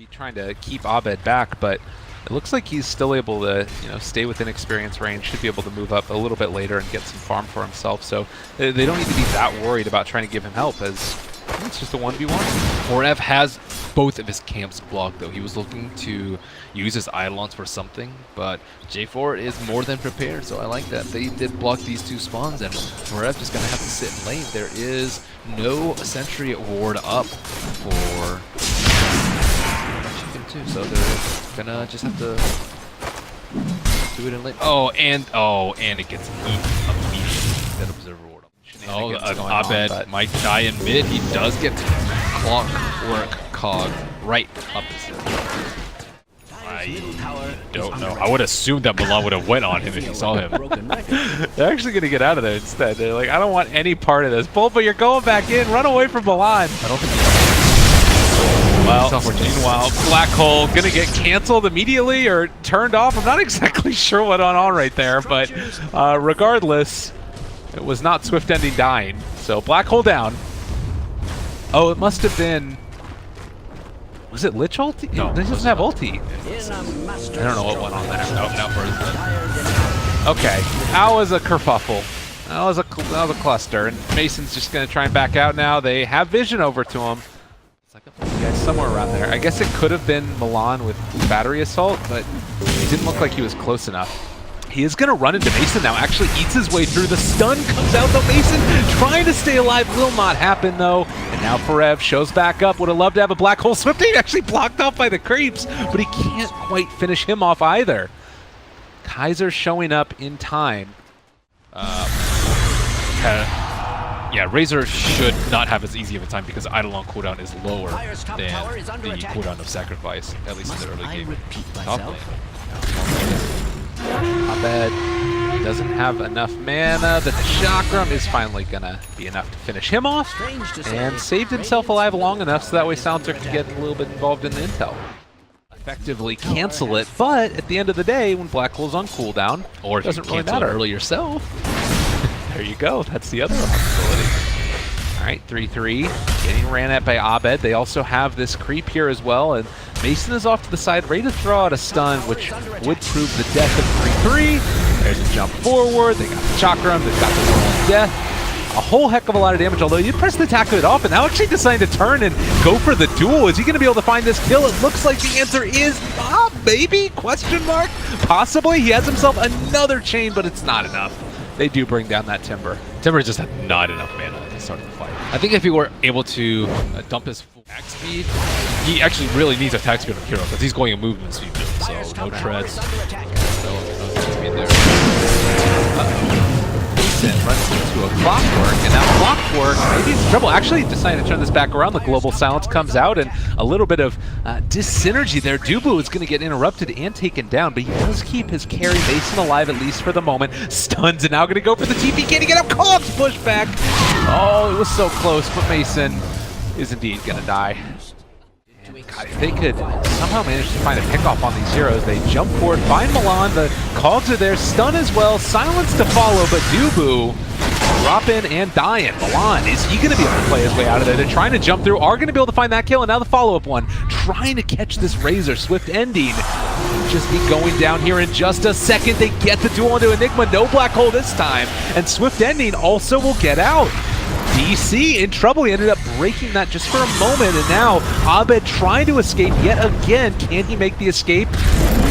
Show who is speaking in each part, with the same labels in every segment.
Speaker 1: be trying to keep ABED back, but it looks like he's still able to, stay within experience range, should be able to move up a little bit later and get some farm for himself. So they don't need to be that worried about trying to give him help, as it's just a 1v1.
Speaker 2: Forev has both of his camps blocked, though. He was looking to use his Eidolons for something, but J4 is more than prepared, so I like that. They did block these two spawns, and Forev just gonna have to sit in lane. There is no Sentry ward up for Chicken too, so they're gonna just have to do it in lane. Oh, and it gets eaten immediately. That observer ward. Oh, ABED might die in mid. He does get clockwork cog right up his head. I don't know. I would assume that Milan would have went on him if he saw him.
Speaker 1: They're actually going to get out of there instead. They're like, I don't want any part of this. Bulba, you're going back in. Run away from Milan.
Speaker 2: I don't think
Speaker 1: well, meanwhile, Black Hole going to get canceled immediately or turned off. I'm not exactly sure what went on right there, but regardless, it was not Swift Ending dying. So Black Hole down. Oh, it must have been... Was it Lich ulti?
Speaker 2: No,
Speaker 1: this doesn't have ulti.
Speaker 2: I don't know what went on there. Nope, not for his
Speaker 1: Okay, that was a kerfuffle. That was a cluster, and Mason's just going to try and back out now. They have vision over to him. It's like yeah, somewhere around there. I guess it could have been Milan with battery assault, but it didn't look like he was close enough. He is going to run into Mason now, actually eats his way through. The stun comes out, though. Mason trying to stay alive will not happen, though. And now Forev shows back up. Would have loved to have a Black Hole Swift actually blocked off by the creeps, but he can't quite finish him off either. Kaiser showing up in time.
Speaker 2: Yeah, Razor should not have as easy of a time because Eidolon cooldown is lower than the cooldown of Sacrifice, at least in the early game. Top lane.
Speaker 1: ABED doesn't have enough mana. The Chakram is finally gonna be enough to finish him off, and saved himself alive long enough so that way Silencer can get a little bit involved in the intel. Effectively cancel it, but at the end of the day, when Black Hole's on cooldown,
Speaker 2: or if
Speaker 1: doesn't
Speaker 2: you
Speaker 1: really
Speaker 2: cancel
Speaker 1: matter.
Speaker 2: it early yourself.
Speaker 1: There you go. That's the other possibility. All right, 3-3, getting ran at by ABED. They also have this creep here as well, and Mason is off to the side, ready to throw out a stun, which would prove the death of 3-3. There's a jump forward. They got the Chakram. They've got the rolling death. A whole heck of a lot of damage, although you press the attack of it off, and now actually deciding to turn and go for the duel. Is he going to be able to find this kill? It looks like the answer is maybe? Question mark? Possibly. He has himself another chain, but it's not enough. They do bring down that Timber.
Speaker 2: Timber just had not enough mana to start the fight. I think if he were able to dump his full attack speed, he actually really needs attack speed on Hero because he's going a movement speed build, so no treads, no attack speed there.
Speaker 1: Mason runs into a Clockwork, and now Clockwork, maybe it's trouble. Actually decided to turn this back around. The Global Silence comes out, and a little bit of dis-synergy there. Dubu is going to get interrupted and taken down, but he does keep his carry Mason alive, at least for the moment. Stuns, and now going to go for the TP. Can he get up? Cobb's pushback. Oh, it was so close, but Mason is indeed going to die. God, if they could somehow manage to find a pickoff on these heroes, they jump forward, find Milan, the cogs are there, stun as well, silence to follow, but Dubu drop in and dying. Milan, is he going to be able to play his way out of there? They're trying to jump through, are going to be able to find that kill, and now the follow-up one, trying to catch this Razor. Swift Ending just be going down here in just a second. They get the duel into Enigma, no Black Hole this time, and Swift Ending also will get out. DC in trouble. He ended up breaking that just for a moment, and now ABED trying to escape yet again. Can he make the escape?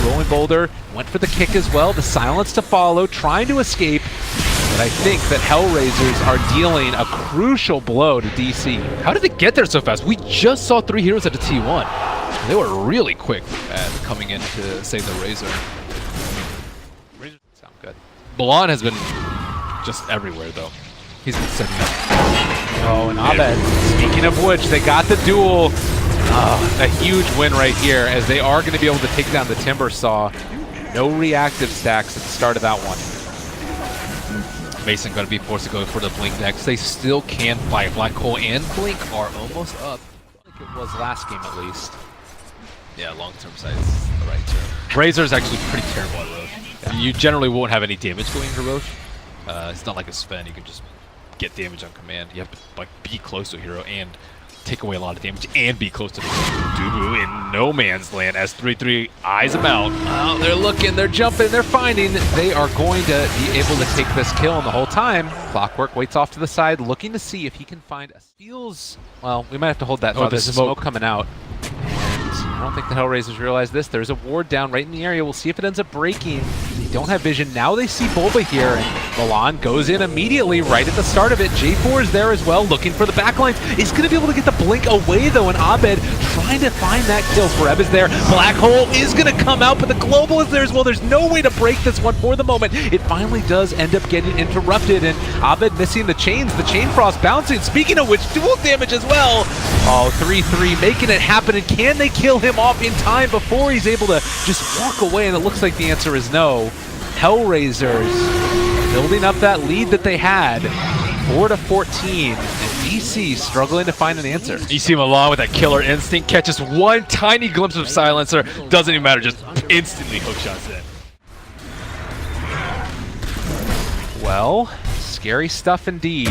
Speaker 1: Rolling Boulder went for the kick as well. The silence to follow, trying to escape. But I think that HellRaisers are dealing a crucial blow to DC.
Speaker 2: How did they get there so fast? We just saw 3 heroes at the T1. They were really quick at coming in to save the Razor.
Speaker 1: Sound good.
Speaker 2: Milan has been just everywhere, though. He's been setting up.
Speaker 1: Oh, and ABED, speaking of which, they got the duel. A huge win right here, as they are going to be able to take down the Timber Saw. No reactive stacks at the start of that one.
Speaker 2: Mason going to be forced to go for the Blink next. They still can fight. Black Hole and Blink are almost up.
Speaker 1: I think it was last game at least.
Speaker 2: Yeah, long-term sight is the right term. Razor's actually pretty terrible at Roche. Yeah. You generally won't have any damage going to Roche. It's not like a Sven, you can just get damage on command. You have to like be close to a hero and take away a lot of damage and be close to the Newbee in no man's land as 3-3 eyes him out.
Speaker 1: Well, they're looking, they're jumping, they're finding. They are going to be able to take this kill, and the whole time, Clockwork waits off to the side, looking to see if he can find a feels. Well, we might have to hold that thought. There's a smoke coming out. I don't think the HellRaisers realize this. There's a ward down right in the area. We'll see if it ends up breaking. They don't have vision. Now they see Bulba here, and Milan goes in immediately right at the start of it. J4 is there as well, looking for the backlines. He's going to be able to get the blink away, though, and ABED trying to find that kill. Freb is there. Black Hole is going to come out, but the Global is there as well. There's no way to break this one for the moment. It finally does end up getting interrupted, and ABED missing the chains. The Chain Frost bouncing. Speaking of which, dual damage as well. Oh, 3-3 making it happen, and can they kill him off in time before he's able to just walk away? And it looks like the answer is no. HellRaisers building up that lead that they had, 4-14, and DC struggling to find an answer.
Speaker 2: You see Milan with that killer instinct, catches one tiny glimpse of Silencer, doesn't even matter, just instantly hookshots it.
Speaker 1: Well, scary stuff indeed.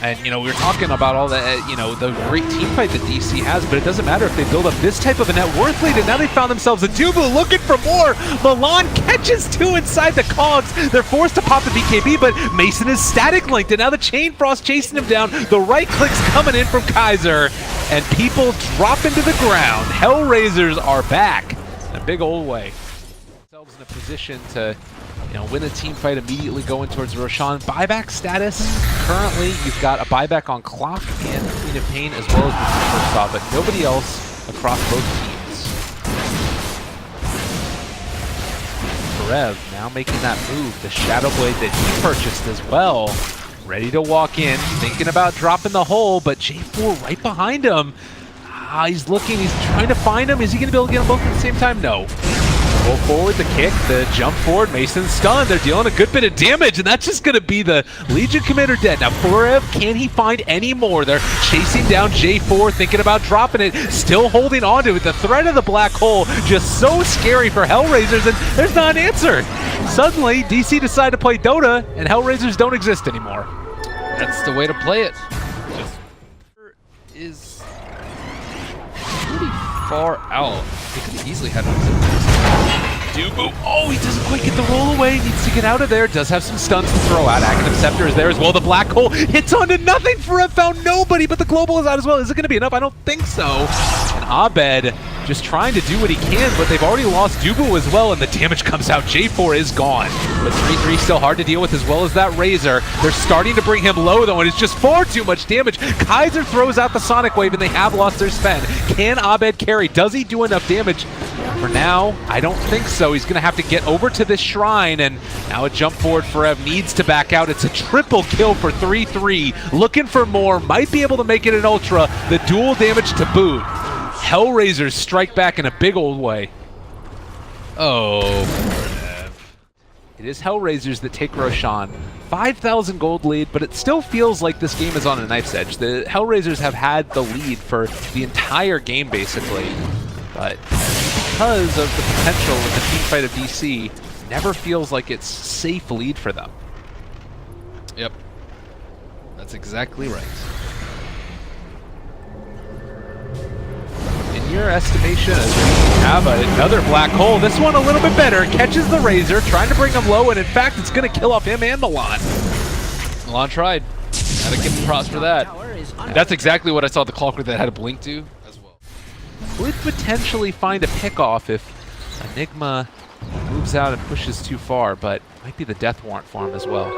Speaker 1: And, you know, we were talking about all the, you know, the great team fight that DC has, but it doesn't matter if they build up this type of a net worth lead, and now they found themselves a Newbee looking for more. Milan catches two inside the cogs. They're forced to pop the BKB, but Mason is static linked, and now the Chain Frost chasing him down. The right click's coming in from Kaiser, and people drop into the ground. HellRaisers are back in a big old way. Themselves in a position to, you know, win a team fight immediately going towards Roshan. Buyback status, currently you've got a buyback on Clock and Queen of Pain as well as the first saw, but nobody else across both teams. Rev now making that move, the Shadow Blade that he purchased as well. Ready to walk in, thinking about dropping the hole, but J4 right behind him. He's looking, he's trying to find him. Is he gonna be able to get them both at the same time? No. Roll forward, the kick, the jump forward, Mason's stunned. They're dealing a good bit of damage, and that's just going to be the Legion Commander dead. Now, Forev, can he find any more? They're chasing down J4, thinking about dropping it, still holding on to it. The threat of the black hole, just so scary for HellRaisers, and there's not an answer. Suddenly, DC decided to play Dota, and HellRaisers don't exist anymore.
Speaker 2: That's the way to play it. Just is pretty far out. They could have easily had
Speaker 1: Newbee, oh, he doesn't quite get the roll away. Needs to get out of there. Does have some stuns to throw out. Active Scepter is there as well. The black hole hits onto nothing. Forev found nobody, but the global is out as well. Is it going to be enough? I don't think so. And ABED just trying to do what he can, but they've already lost Newbee as well, and the damage comes out. J4 is gone. But 3-3 still hard to deal with, as well as that Razor. They're starting to bring him low, though, and it's just far too much damage. Kaiser throws out the Sonic Wave, and they have lost their spend. Can ABED carry? Does he do enough damage? For now, I don't think so. He's going to have to get over to this shrine, and now a jump forward for Ev needs to back out. It's a triple kill for 3-3. Looking for more, might be able to make it an ultra. The dual damage to boot. HellRaisers strike back in a big old way.
Speaker 2: Oh,
Speaker 1: it is HellRaisers that take Roshan. 5,000 gold lead, but it still feels like this game is on a knife's edge. The HellRaisers have had the lead for the entire game, basically. But because of the potential of the team fight of DC, never feels like it's safe lead for them.
Speaker 2: Yep. That's exactly right.
Speaker 1: In your estimation, as we have another black hole, this one a little bit better, catches the Razor, trying to bring him low, and in fact, it's going to kill off him and Milan.
Speaker 2: Milan tried. Gotta give him props for that. And that's exactly what I saw the Clockwork that had a blink to as well.
Speaker 1: Would potentially find a pickoff if Enigma moves out and pushes too far, but might be the death warrant for him as well.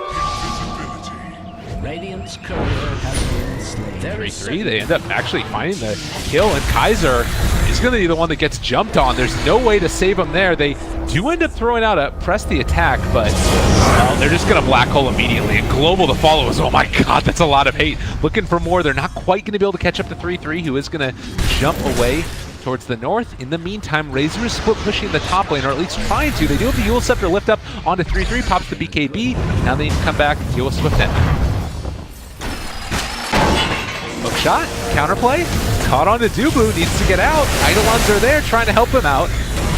Speaker 3: Radiant's courier has been slain.
Speaker 1: 3-3, they end up actually finding the kill, and Kaiser is going to be the one that gets jumped on. There's no way to save him there. They do end up throwing out a press the attack, but well, they're just going to black hole immediately, and Global the follows. Oh my god, that's a lot of hate. Looking for more. They're not quite going to be able to catch up to 3-3, who is going to jump away towards the north. In the meantime, Razor is split pushing the top lane, or at least trying to. They do have the Eul Scepter lift up onto 3-3, pops the BKB. Now they need to come back and deal with SwiftNet. Hook shot, counterplay, caught on to Newbee, needs to get out. Eidolons are there trying to help him out,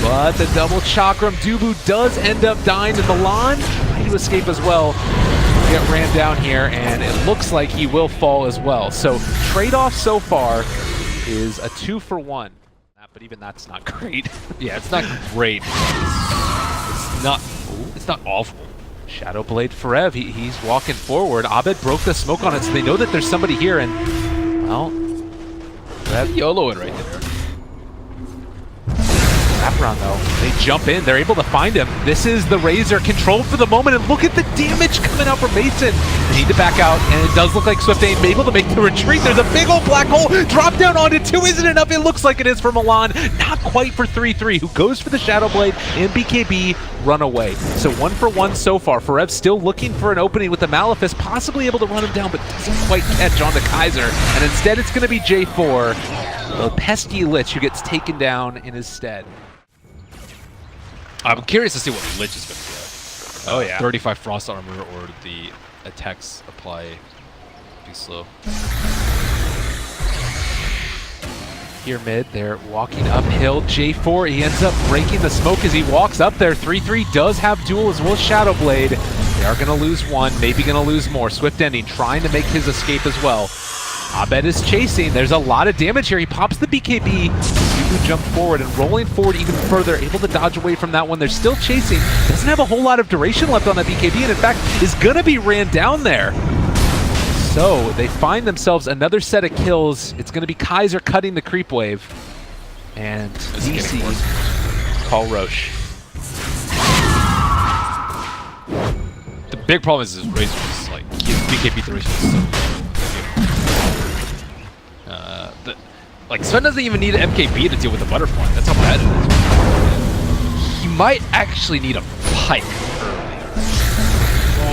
Speaker 1: but the double chakram, Newbee does end up dying, and Milan trying to escape as well. get ran down here, and it looks like he will fall as well. So trade-off so far is a 2-for-1. But even that's not great.
Speaker 2: Yeah, it's not great. It's not awful.
Speaker 1: Shadow Blade Forev, he's walking forward. ABED broke the smoke on it, so they know that there's somebody here, and, well,
Speaker 2: Forev YOLO it right there.
Speaker 1: Wraparound, though. They jump in. They're able to find him. This is the Razor controlled for the moment, and look at the damage coming out from Mason. They need to back out, and it does look like XctN able to make the retreat. There's a big old black hole. Drop down onto 2. Isn't enough? It looks like it is for Milan. Not quite for 3-3, who goes for the Shadow Blade, and BKB run away. So 1-for-1 so far. Forev still looking for an opening with the Malefice, possibly able to run him down, but doesn't quite catch on to Kaiser. And instead, it's going to be J4, the pesky Lich, who gets taken down in his stead.
Speaker 2: I'm curious to see what Lich is going to get.
Speaker 1: Oh, yeah.
Speaker 2: 35 Frost Armor or the attacks apply be slow.
Speaker 1: Here mid, they're walking uphill. J4, he ends up breaking the smoke as he walks up there. 3-3 does have duel as well as Shadow Blade. They are going to lose one, maybe going to lose more. XctN trying to make his escape as well. ABED is chasing. There's a lot of damage here. He pops the BKB. Newbee jumps forward and rolling forward even further, able to dodge away from that one. They're still chasing. Doesn't have a whole lot of duration left on that BKB, and in fact is going to be ran down there. So they find themselves another set of kills. It's going to be Kaiser cutting the creep wave. And DC call Roche.
Speaker 2: The big problem is his Razor is like his BKB duration is so like XctN doesn't even need an MKB to deal with the butterfly. That's how bad it is. He might actually need a pike earlier.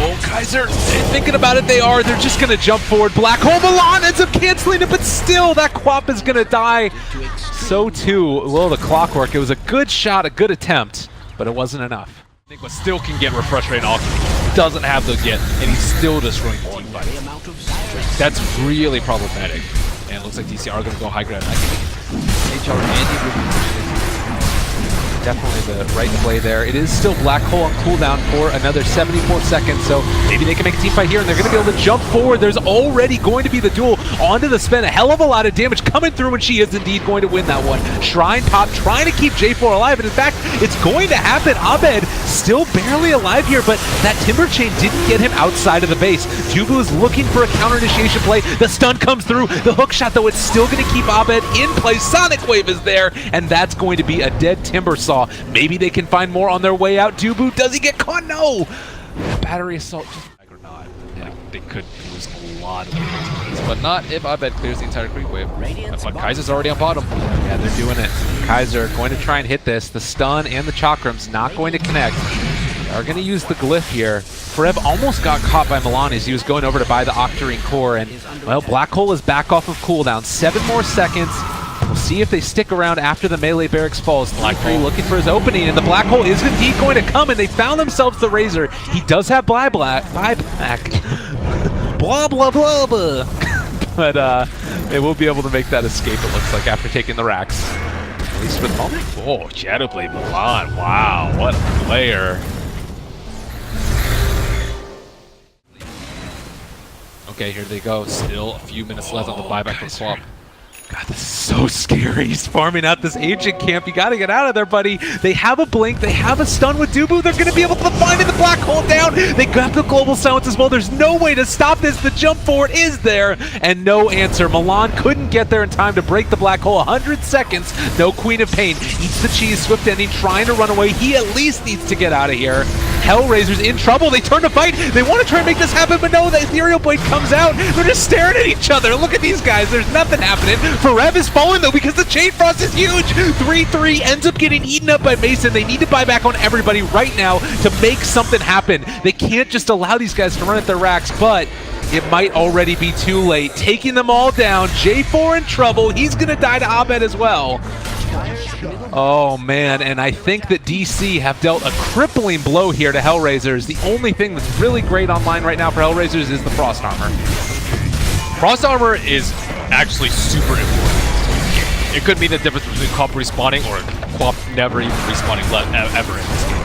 Speaker 1: Oh, Kaiser, thinking about it, they are. They're just going to jump forward. Black Hole Milan ends up canceling it, but still, that Quap is going to die. So too will the Clockwork. It was a good shot, a good attempt, but it wasn't enough.
Speaker 2: I think what still can get refresh rate off. He doesn't have those yet, and he's still destroying the team fight. That's really problematic. And it looks like DC are going to go high ground. HR and
Speaker 1: Definitely the right play there. It is still Black Hole on cooldown for another 74 seconds, so maybe they can make a team fight here, and they're going to be able to jump forward. There's already going to be the duel onto the spin. A hell of a lot of damage coming through, and she is indeed going to win that one. Shrine Pop trying to keep J4 alive, and in fact, it's going to happen. ABED still barely alive here, but that Timber Chain didn't get him outside of the base. Jubu is looking for a counter initiation play. The stun comes through. The hook shot, though, it's still going to keep ABED in play. Sonic Wave is there, and that's going to be a dead Timber Saw. Maybe they can find more on their way out. Dubu, does he get caught? No! Battery Assault just... or not.
Speaker 2: yeah, they could lose a lot of teams, but not if ABED clears the entire creep wave. But Kaiser's already on bottom.
Speaker 1: Yeah, they're doing it. Kaiser going to try and hit this. The stun and the Chakram's not going to connect. They are going to use the Glyph here. Forev almost got caught by Milan as he was going over to buy the Octarine Core, and, well, Black Hole is back off of cooldown. 7 more seconds. We'll see if they stick around after the melee barracks falls. Black Hole looking for his opening, and the Black Hole is indeed going to come, and they found themselves the Razor. He does have buyback. Blah, blah, blah, blah. But they will be able to make that escape, it looks like, after taking the racks. At least for the moment.
Speaker 2: Oh, Shadow Blade Milan. Wow, what a player. Okay, here they go. Still a few minutes left on the buyback for Swap.
Speaker 1: God, this is so scary. He's farming out this agent camp. You gotta get out of there, buddy. They have a blink. They have a stun with Dubu. They're gonna be able to find it. The Black Hole down. They grab the global silence as well. There's no way to stop this. The jump forward is there, and no answer. Milan couldn't get there in time to break the Black Hole. 100 seconds. No Queen of Pain. Eats the cheese. XctN trying to run away. He at least needs to get out of here. HellRaisers in trouble. They turn to fight. They want to try and make this happen, but no, the Ethereal Blade comes out. They're just staring at each other. Look at these guys. There's nothing happening. Forev is falling, though, because the Chain Frost is huge. 3-3 ends up getting eaten up by Mason. They need to buy back on everybody right now to make something happen. They can't just allow these guys to run at their racks, but it might already be too late. Taking them all down. J4 in trouble. He's going to die to ABED as well. Oh, man, and I think that DC have dealt a crippling blow here to HellRaisers. The only thing that's really great online right now for HellRaisers is the Frost Armor.
Speaker 2: Frost Armor is actually super important. It could mean the difference between Quap respawning or Quap never even respawning ever in this game.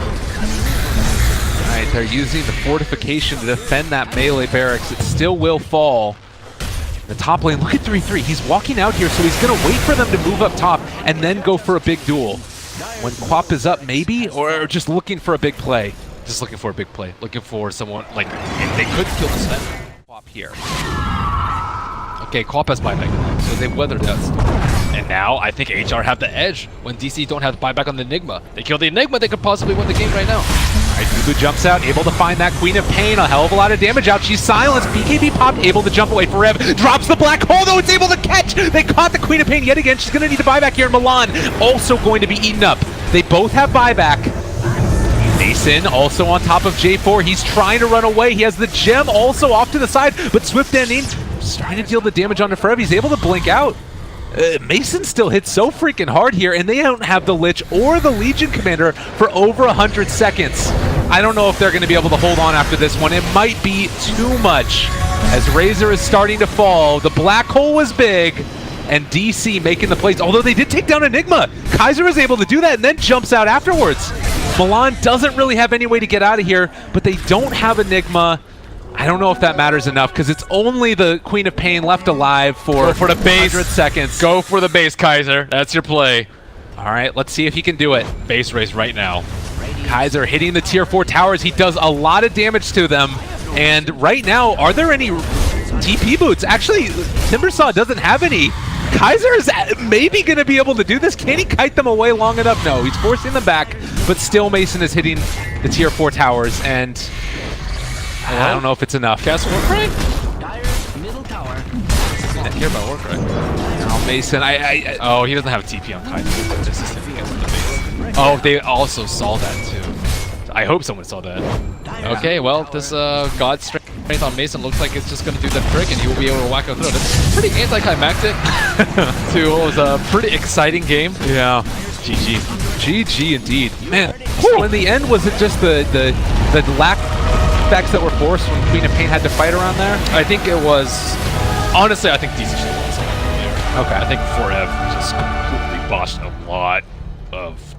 Speaker 1: Alright, they're using the fortification to defend that melee barracks. It still will fall. The top lane, look at 3-3. He's walking out here, so he's going to wait for them to move up top and then go for a big duel. When Quap is up, maybe? Or just looking for a big play?
Speaker 2: Just looking for a big play. Looking for someone, like, if they could kill the sniper.
Speaker 1: Quap here.
Speaker 2: Okay, Quap has buyback, so they weathered that storm. And now I think HR have the edge when DC don't have buyback on the Enigma. They kill the Enigma, they could possibly win the game right now.
Speaker 1: Alright, Newbee jumps out, able to find that Queen of Pain. A hell of a lot of damage out. She's silenced. BKB popped, able to jump away for Rev. Drops the black hole, though it's able to catch. They caught the Queen of Pain yet again. She's going to need a buyback here. Milan also going to be eaten up. They both have buyback. Mason also on top of J4. He's trying to run away. He has the gem also off to the side, but Swift ending starting to deal the damage onto Forever. He's able to blink out. Mason still hits so freaking hard here, and they don't have the Lich or the Legion Commander for over 100 seconds. I don't know if they're going to be able to hold on after this one. It might be too much as Razor is starting to fall. The black hole was big, and DC making the plays, although they did take down Enigma. Kaiser is able to do that and then jumps out afterwards. Milan doesn't really have any way to get out of here, but they don't have Enigma. I don't know if that matters enough because it's only the Queen of Pain left alive for the base 100 seconds.
Speaker 2: Go for the base, Kaiser. That's your play.
Speaker 1: All right, let's see if he can do it.
Speaker 2: Base race right now.
Speaker 1: Kaiser hitting the tier 4 towers. He does a lot of damage to them. And right now, are there any TP boots? Actually, Timbersaw doesn't have any. Kaiser is maybe going to be able to do this. Can he kite them away long enough? No, he's forcing them back, but still Mason is hitting the tier 4 towers, and I don't know if it's enough.
Speaker 2: Cast Warcry?
Speaker 3: Middle tower.
Speaker 2: I care about Warcry.
Speaker 1: No, Mason,
Speaker 2: oh, he doesn't have a TP on Kaiser. Just as if he gets the base. Oh, they also saw that too. I hope someone saw that. Okay, well, this God Strength on Mason looks like it's just going to do the trick, and he will be able to whack him through. That's pretty anticlimactic to what was a pretty exciting game.
Speaker 1: Yeah.
Speaker 2: GG.
Speaker 1: GG indeed. Man, so in the end, was it just the lack effects that were forced when Queen of Pain had to fight around there?
Speaker 2: I think it was... Honestly, I think DC should have won something there.
Speaker 1: Okay.
Speaker 2: I think Forever just completely botched a lot of